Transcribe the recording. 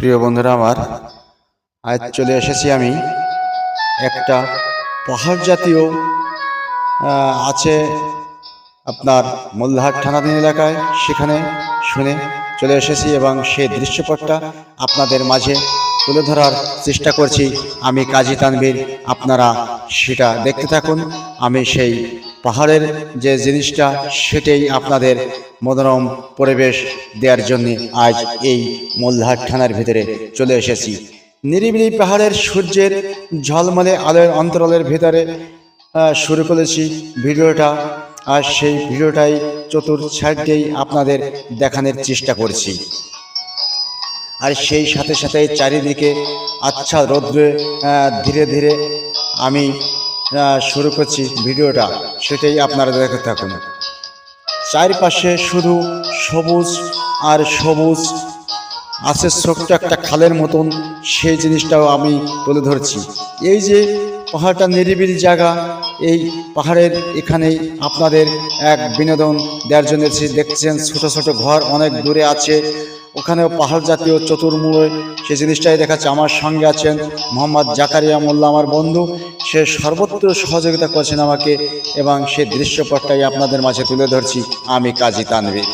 প্রিয় বন্ধুরা আমার, আজ চলে এসেছি আমি একটা পাহাড় জাতীয় আছে আপনার মোল্লাহাট থানাধীন এলাকায়, সেখানে শুনে চলে এসেছি এবং সেই দৃশ্যপটটা আপনাদের মাঝে তুলে ধরার চেষ্টা করছি। আমি কাজী তানভীর, আপনারা সেটা দেখতে থাকুন। আমি সেই পাহাড়ের যে জিনিসটা সেটাই আপনাদের মনোরম পরিবেশ দেওয়ার জন্য আজ এই মোল্লাহাট থানার ভিতরে চলে এসেছি। নিরিবিলি পাহাড়ের সূর্যের ঝলমলে আলোর অন্তরালের ভিতরে শুরু করেছি ভিডিওটা, আর সেই ভিডিওটাই চতুর্থ সাইডেই আপনাদের দেখানোর চেষ্টা করছি। আর সেই সাথে সাথে চারিদিকে আচ্ছা রৌদ্রে ধীরে ধীরে আমি শুরু করছি ভিডিওটা, সেটাই আপনারা দেখতে থাকুন। চারপাশে শুধু সবুজ আর সবুজ আছে, ছোট্ট একটা খালের মতন, সেই জিনিসটাও আমি তুলে ধরছি। এই যে পাহাড়টা নিরিবিলি জায়গা, এই পাহাড়ের এখানেই আপনাদের এক বিনোদন দেওয়ার জন্য দেখছেন ছোট ছোট ঘর অনেক দূরে আছে, ওখানেও পাহাড় জাতীয় চতুর্মূলে সেই জিনিসটাই দেখাচ্ছে। আমার সঙ্গে আছেন মোহাম্মদ জাকারিয়া মোল্লা, আমার বন্ধু, সে সর্বত্র সহযোগিতা করছেন আমাকে এবং সে দৃশ্যপটটাই আপনাদের মাঝে তুলে ধরছি আমি কাজী তানভীর।